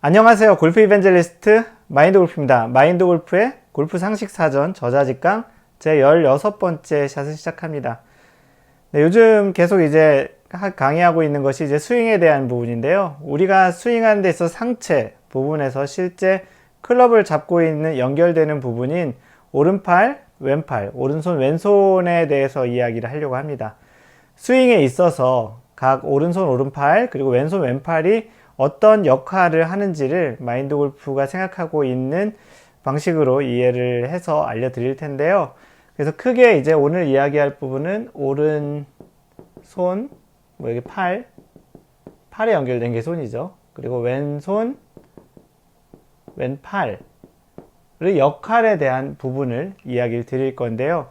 안녕하세요. 골프 이벤젤리스트 마인드 골프입니다. 마인드 골프의 골프 상식 사전 저자직강 제 16번째 샷을 시작합니다. 네, 요즘 계속 이제 강의하고 있는 것이 이제 스윙에 대한 부분인데요. 우리가 스윙하는 데 있어서 상체 부분에서 실제 클럽을 잡고 있는 연결되는 부분인 오른팔, 왼팔, 오른손, 왼손에 대해서 이야기를 하려고 합니다. 스윙에 있어서 각 오른손, 오른팔, 그리고 왼손, 왼팔이 어떤 역할을 하는지를 마인드 골프가 생각하고 있는 방식으로 이해를 해서 알려드릴 텐데요. 그래서 크게 이제 오늘 이야기할 부분은 오른손, 여기 팔에 연결된 게 손이죠. 그리고 왼손, 왼팔의 역할에 대한 부분을 이야기를 드릴 건데요.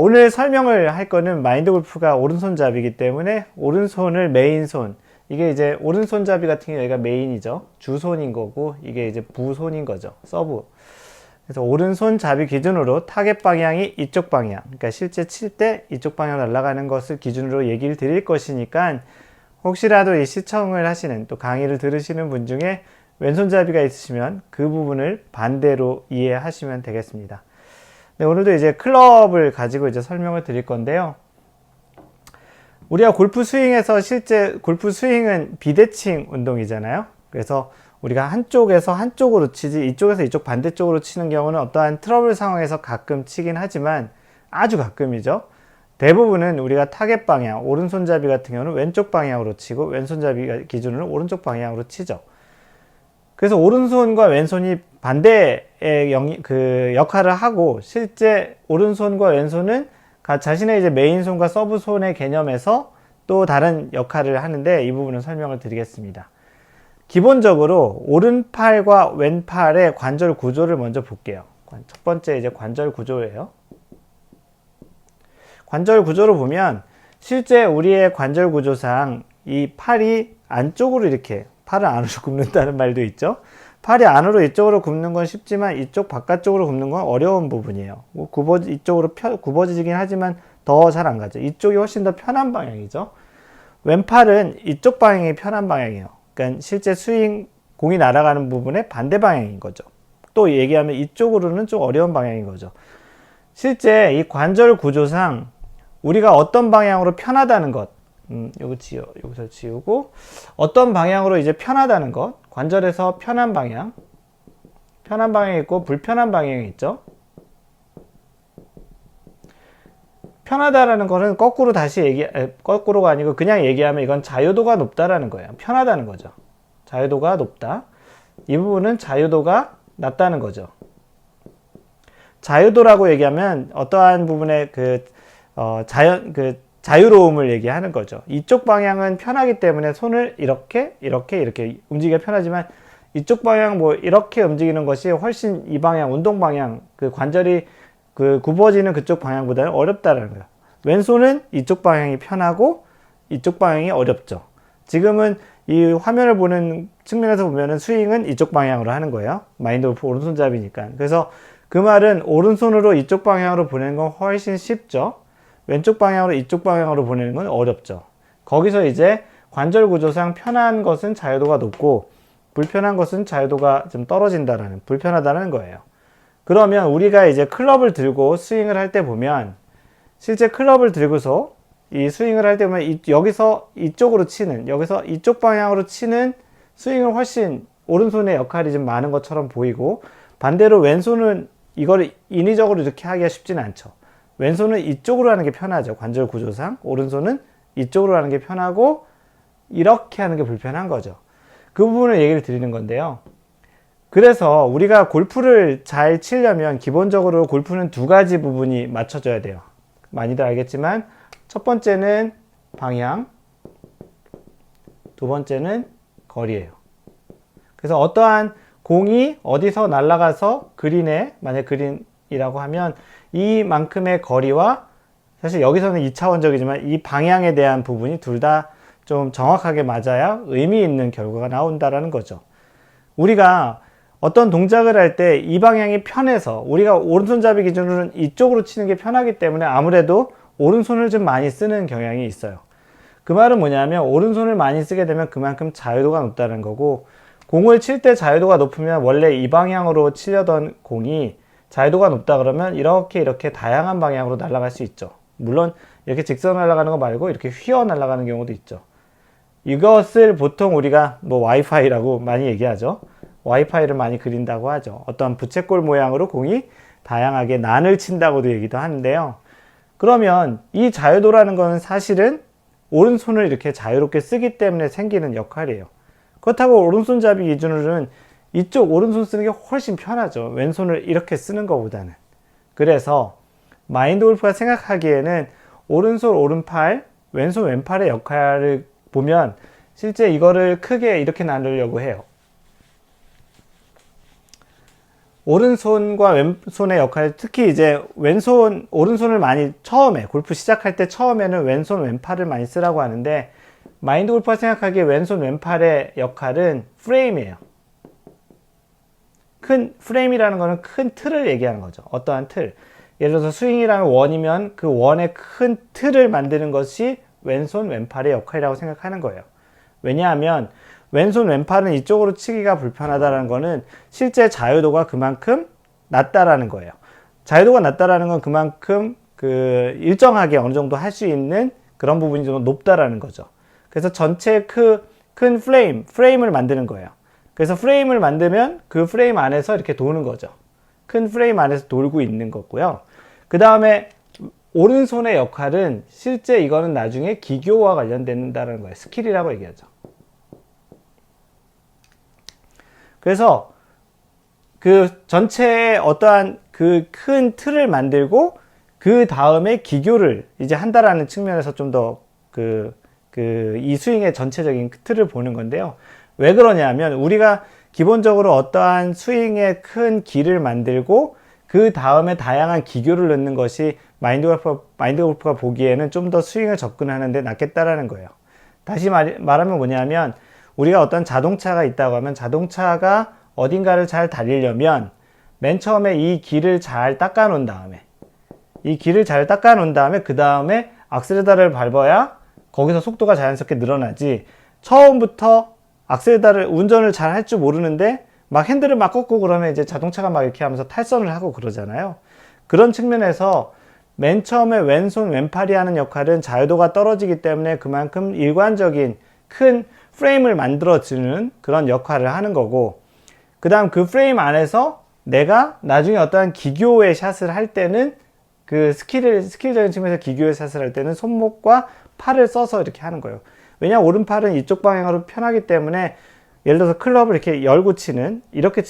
오늘 설명을 할 거는 마인드 골프가 오른손잡이기 때문에 오른손을 메인손, 이게 이제 오른손잡이 같은 경우 여기가 메인이죠. 주손인 거고 이게 이제 부손인 거죠. 서브. 그래서 오른손잡이 기준으로 타겟 방향이 이쪽 방향, 그러니까 실제 칠 때 이쪽 방향 날아가는 것을 기준으로 얘기를 드릴 것이니까 혹시라도 이 시청을 하시는 또 강의를 들으시는 분 중에 왼손잡이가 있으시면 그 부분을 반대로 이해하시면 되겠습니다. 네, 오늘도 이제 클럽을 가지고 이제 설명을 드릴 건데요. 우리가 골프 스윙에서 실제 골프 스윙은 비대칭 운동이잖아요. 그래서 우리가 한쪽에서 한쪽으로 치지 이쪽에서 이쪽 반대쪽으로 치는 경우는 어떠한 트러블 상황에서 가끔 치긴 하지만 아주 가끔이죠. 대부분은 우리가 타겟 방향, 오른손잡이 같은 경우는 왼쪽 방향으로 치고 왼손잡이 기준으로 오른쪽 방향으로 치죠. 그래서 오른손과 왼손이 반대의 역할을 하고 실제 오른손과 왼손은 자신의 이제 메인손과 서브손의 개념에서 또 다른 역할을 하는데 이 부분은 설명을 드리겠습니다. 기본적으로 오른팔과 왼팔의 관절 구조를 먼저 볼게요. 첫 번째 이제 관절 구조예요. 관절 구조를 보면 실제 우리의 관절 구조상 이 팔이 안쪽으로 이렇게 팔을 안으로 굽는다는 말도 있죠. 팔이 안으로 이쪽으로 굽는 건 쉽지만 이쪽 바깥쪽으로 굽는 건 어려운 부분이에요. 이쪽으로 굽어지긴 하지만 더 잘 안 가죠. 이쪽이 훨씬 더 편한 방향이죠. 왼팔은 이쪽 방향이 편한 방향이에요. 그러니까 실제 스윙 공이 날아가는 부분의 반대 방향인 거죠. 또 얘기하면 이쪽으로는 좀 어려운 방향인 거죠. 실제 이 관절 구조상 우리가 어떤 방향으로 편하다는 것, 여기서 지우고 어떤 방향으로 이제 편하다는 것, 관절에서 편한 방향이 있고 불편한 방향이 있죠. 편하다라는 거는 거꾸로가 아니고 그냥 얘기하면 이건 자유도가 높다라는 거예요. 편하다는 거죠. 자유도가 높다. 이 부분은 자유도가 낮다는 거죠. 자유도라고 얘기하면 어떠한 부분의 자유로움을 얘기하는 거죠. 이쪽 방향은 편하기 때문에 손을 이렇게 움직이기가 편하지만 이쪽 방향 이렇게 움직이는 것이 훨씬 이 방향, 운동 방향, 관절이 굽어지는 그쪽 방향보다는 어렵다라는 거예요. 왼손은 이쪽 방향이 편하고 이쪽 방향이 어렵죠. 지금은 이 화면을 보는 측면에서 보면은 스윙은 이쪽 방향으로 하는 거예요. 마인드 골프 오른손잡이니까. 그래서 그 말은 오른손으로 이쪽 방향으로 보내는 건 훨씬 쉽죠. 왼쪽 방향으로 이쪽 방향으로 보내는 건 어렵죠. 거기서 이제 관절 구조상 편한 것은 자유도가 높고 불편한 것은 자유도가 좀 떨어진다라는, 불편하다는 거예요. 그러면 우리가 이제 클럽을 들고 스윙을 할 때 보면 실제 클럽을 들고서 이 스윙을 할 때 보면 여기서 이쪽으로 치는, 여기서 이쪽 방향으로 치는 스윙은 훨씬 오른손의 역할이 좀 많은 것처럼 보이고 반대로 왼손은 이거를 인위적으로 이렇게 하기가 쉽지는 않죠. 왼손은 이쪽으로 하는 게 편하죠. 관절 구조상. 오른손은 이쪽으로 하는 게 편하고 이렇게 하는 게 불편한 거죠. 그 부분을 얘기를 드리는 건데요. 그래서 우리가 골프를 잘 치려면 기본적으로 골프는 두 가지 부분이 맞춰져야 돼요. 많이들 알겠지만 첫 번째는 방향, 두 번째는 거리예요. 그래서 어떠한 공이 어디서 날아가서 그린에, 만약 그린이라고 하면 이만큼의 거리와 사실 여기서는 2차원적이지만 이 방향에 대한 부분이 둘 다 좀 정확하게 맞아야 의미 있는 결과가 나온다라는 거죠. 우리가 어떤 동작을 할 때 이 방향이 편해서 우리가 오른손잡이 기준으로는 이쪽으로 치는 게 편하기 때문에 아무래도 오른손을 좀 많이 쓰는 경향이 있어요. 그 말은 뭐냐면 오른손을 많이 쓰게 되면 그만큼 자유도가 높다는 거고 공을 칠 때 자유도가 높으면 원래 이 방향으로 치려던 공이 자유도가 높다 그러면 이렇게 다양한 방향으로 날아갈 수 있죠. 물론 이렇게 직선 날아가는 거 말고 이렇게 휘어 날아가는 경우도 있죠. 이것을 보통 우리가 뭐 와이파이라고 많이 얘기하죠. 와이파이를 많이 그린다고 하죠. 어떤 부채꼴 모양으로 공이 다양하게 난을 친다고도 얘기도 하는데요. 그러면 이 자유도라는 것은 사실은 오른손을 이렇게 자유롭게 쓰기 때문에 생기는 역할이에요. 그렇다고 오른손잡이 기준으로는 이쪽 오른손 쓰는 게 훨씬 편하죠. 왼손을 이렇게 쓰는 것보다는. 그래서 마인드 골프가 생각하기에는 오른손 오른팔, 왼손 왼팔의 역할을 보면 실제 이거를 크게 이렇게 나누려고 해요. 오른손과 왼손의 역할, 특히 이제 오른손을 많이 처음에, 골프 시작할 때 처음에는 왼손, 왼팔을 많이 쓰라고 하는데, 마인드 골프가 생각하기에 왼손, 왼팔의 역할은 프레임이에요. 프레임이라는 거는 큰 틀을 얘기하는 거죠. 어떠한 틀. 예를 들어서 스윙이라면 원이면 그 원의 큰 틀을 만드는 것이 왼손, 왼팔의 역할이라고 생각하는 거예요. 왜냐하면 왼손, 왼팔은 이쪽으로 치기가 불편하다는 거는 실제 자유도가 그만큼 낮다라는 거예요. 자유도가 낮다라는 건 그만큼 일정하게 어느 정도 할 수 있는 그런 부분이 좀 높다라는 거죠. 그래서 전체 큰 프레임을 만드는 거예요. 그래서 프레임을 만들면 그 프레임 안에서 이렇게 도는 거죠. 큰 프레임 안에서 돌고 있는 거고요. 그 다음에 오른손의 역할은 실제 이거는 나중에 기교와 관련된다는 거예요. 스킬이라고 얘기하죠. 그래서 그 전체에 어떠한 그 큰 틀을 만들고 그 다음에 기교를 이제 한다라는 측면에서 좀 더 이 스윙의 전체적인 틀을 보는 건데요. 왜 그러냐면 우리가 기본적으로 어떠한 스윙의 큰 기를 만들고 그 다음에 다양한 기교를 넣는 것이 마인드 골프가 보기에는 좀 더 스윙을 접근하는데 낫겠다라는 거예요. 다시 말하면 뭐냐면 우리가 어떤 자동차가 있다고 하면 자동차가 어딘가를 잘 달리려면 맨 처음에 이 길을 잘 닦아 놓은 다음에 그 다음에 악셀레다를 밟아야 거기서 속도가 자연스럽게 늘어나지, 처음부터 운전을 잘 할 줄 모르는데 막 핸들을 막 꺾고 그러면 이제 자동차가 막 이렇게 하면서 탈선을 하고 그러잖아요. 그런 측면에서 맨 처음에 왼손 왼팔이 하는 역할은 자유도가 떨어지기 때문에 그만큼 일관적인 큰 프레임을 만들어주는 그런 역할을 하는 거고, 그 다음 그 프레임 안에서 내가 나중에 어떠한 기교의 샷을 할 때는 스킬적인 측면에서 기교의 샷을 할 때는 손목과 팔을 써서 이렇게 하는 거예요. 왜냐하면 오른팔은 이쪽 방향으로 편하기 때문에 예를 들어서 클럽을 이렇게 열고 이렇게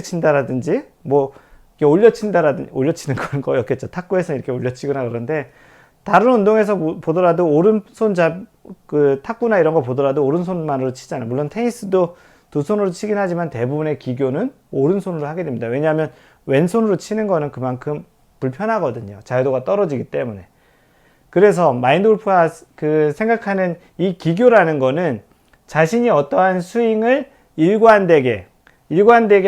친다라든지 뭐 이렇게 올려치는 건 거였겠죠. 탁구에서 이렇게 올려치거나 그런데, 다른 운동에서 보더라도 탁구나 이런 거 보더라도 오른손만으로 치잖아요. 물론 테니스도 두 손으로 치긴 하지만 대부분의 기교는 오른손으로 하게 됩니다. 왜냐하면 왼손으로 치는 거는 그만큼 불편하거든요. 자유도가 떨어지기 때문에. 그래서 마인드 골프가 생각하는 이 기교라는 거는 자신이 어떠한 스윙을 일관되게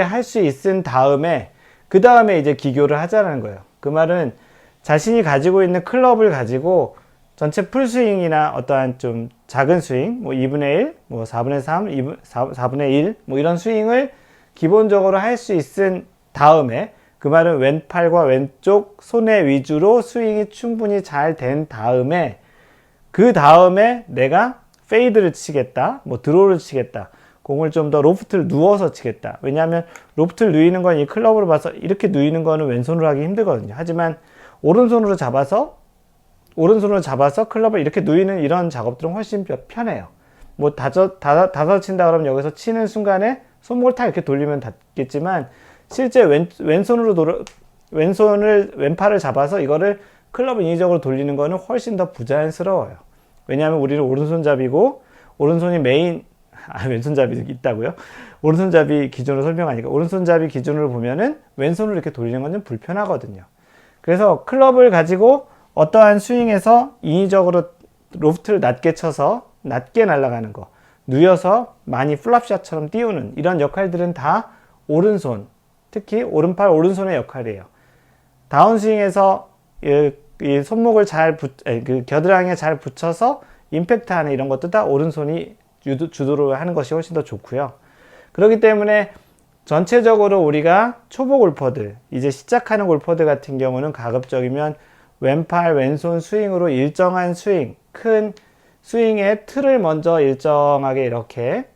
할 수 있은 다음에 그 다음에 이제 기교를 하자는 거예요. 그 말은 자신이 가지고 있는 클럽을 가지고 전체 풀스윙이나 어떠한 좀 작은 스윙, 뭐 2분의 1, 뭐 4분의 3, 4분의 1, 뭐 이런 스윙을 기본적으로 할 수 있은 다음에, 그 말은 왼팔과 왼쪽 손의 위주로 스윙이 충분히 잘 된 다음에, 그 다음에 내가 페이드를 치겠다, 뭐 드로우를 치겠다, 공을 좀 더 로프트를 누워서 치겠다. 왜냐하면 로프트를 누이는 건 이 클럽으로 봐서 이렇게 누이는 거는 왼손으로 하기 힘들거든요. 하지만 오른손으로 잡아서 클럽을 이렇게 누이는 이런 작업들은 훨씬 편해요. 뭐 다섯 친다 그러면 여기서 치는 순간에 손목을 탁 이렇게 돌리면 닿겠지만, 실제 왼팔을 잡아서 이거를 클럽을 인위적으로 돌리는 거는 훨씬 더 부자연스러워요. 왜냐하면 우리는 오른손잡이고, 오른손이 왼손잡이 있다고요? 오른손잡이 기준으로 설명하니까, 오른손잡이 기준으로 보면은 왼손으로 이렇게 돌리는 건 좀 불편하거든요. 그래서 클럽을 가지고 어떠한 스윙에서 인위적으로 로프트를 낮게 쳐서 낮게 날아가는 거, 누여서 많이 플랍샷처럼 띄우는 이런 역할들은 다 오른손, 특히 오른팔 오른손의 역할이에요. 다운스윙에서 이 손목을 겨드랑이에 잘 붙여서 임팩트하는 이런 것도 다 오른손이 주도를 하는 것이 훨씬 더 좋고요. 그렇기 때문에 전체적으로 우리가 초보 골퍼들, 이제 시작하는 골퍼들 같은 경우는 가급적이면 왼팔, 왼손 스윙으로 일정한 스윙, 큰 스윙의 틀을 먼저 일정하게 이렇게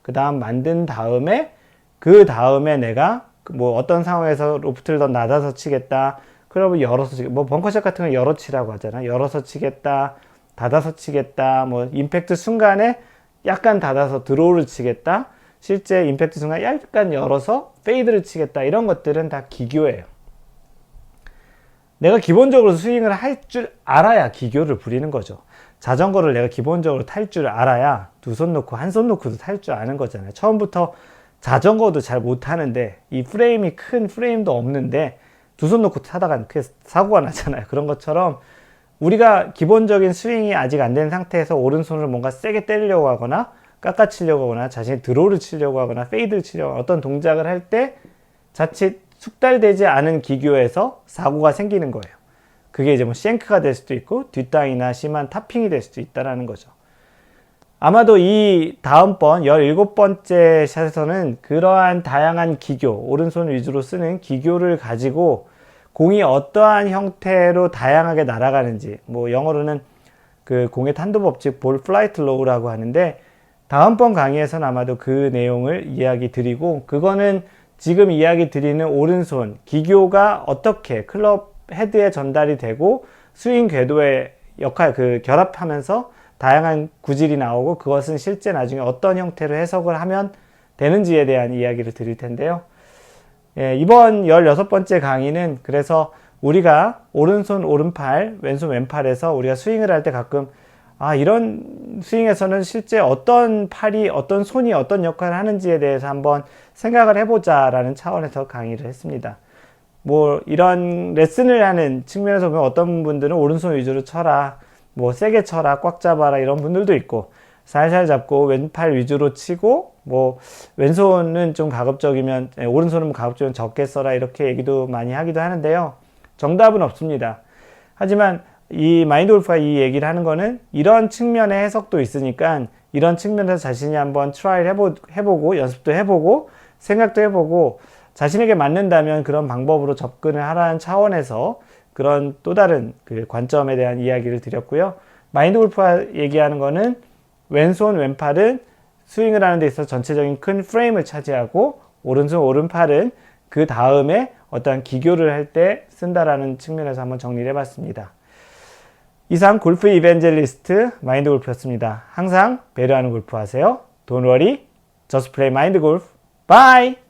그 다음 만든 다음에 그 다음에 내가 뭐 어떤 상황에서 로프트를 더 낮아서 치겠다. 그러면 열어서 치겠다. 뭐 벙커샷 같은 건 열어 치라고 하잖아. 열어서 치겠다. 닫아서 치겠다. 뭐 임팩트 순간에 약간 닫아서 드로우를 치겠다. 실제 임팩트 순간 약간 열어서 페이드를 치겠다. 이런 것들은 다 기교예요. 내가 기본적으로 스윙을 할 줄 알아야 기교를 부리는 거죠. 자전거를 내가 기본적으로 탈 줄 알아야 두 손 놓고 한 손 놓고도 탈 줄 아는 거잖아요. 처음부터 자전거도 잘 못하는데 이 프레임이 큰 프레임도 없는데 두 손 놓고 타다가 사고가 나잖아요. 그런 것처럼 우리가 기본적인 스윙이 아직 안 된 상태에서 오른손으로 뭔가 세게 때리려고 하거나 깎아치려고 하거나 자신이 드로우를 치려고 하거나 페이드를 치려고 하거나 어떤 동작을 할 때 자칫 숙달되지 않은 기교에서 사고가 생기는 거예요. 그게 이제 뭐 쉔크가 될 수도 있고 뒷땅이나 심한 탑핑이 될 수도 있다는 거죠. 아마도 이 다음번 17번째 샷에서는 그러한 다양한 기교, 오른손 위주로 쓰는 기교를 가지고 공이 어떠한 형태로 다양하게 날아가는지, 뭐 영어로는 그 공의 탄도 법칙 볼 플라이트 로우라고 하는데 다음번 강의에서는 아마도 그 내용을 이야기 드리고 그거는 지금 이야기 드리는 오른손 기교가 어떻게 클럽 헤드에 전달이 되고 스윙 궤도의 역할 결합하면서 다양한 구질이 나오고 그것은 실제 나중에 어떤 형태로 해석을 하면 되는지에 대한 이야기를 드릴 텐데요. 예, 이번 16번째 강의는 그래서 우리가 오른손 오른팔 왼손 왼팔에서 우리가 스윙을 할 때 가끔 이런 스윙에서는 실제 어떤 팔이 어떤 손이 어떤 역할을 하는지에 대해서 한번 생각을 해보자 라는 차원에서 강의를 했습니다. 뭐 이런 레슨을 하는 측면에서 보면 어떤 분들은 오른손 위주로 쳐라, 뭐 세게 쳐라, 꽉 잡아라 이런 분들도 있고 살살 잡고 왼팔 위주로 치고 뭐 왼손은 좀 가급적이면 오른손은 가급적이면 적게 써라 이렇게 얘기도 많이 하기도 하는데요. 정답은 없습니다. 하지만 이 마인드 골프가 이 얘기를 하는 거는 이런 측면의 해석도 있으니까 이런 측면에서 자신이 한번 트라이를 해보고 연습도 해보고 생각도 해보고 자신에게 맞는다면 그런 방법으로 접근을 하라는 차원에서 그런 또 다른 그 관점에 대한 이야기를 드렸고요. 마인드 골프가 얘기하는 거는 왼손 왼팔은 스윙을 하는 데 있어서 전체적인 큰 프레임을 차지하고 오른손 오른팔은 그 다음에 어떠한 기교를 할 때 쓴다라는 측면에서 한번 정리를 해봤습니다. 이상 골프 이벤젤리스트 마인드 골프였습니다. 항상 배려하는 골프 하세요. Don't worry, just play mind golf. Bye!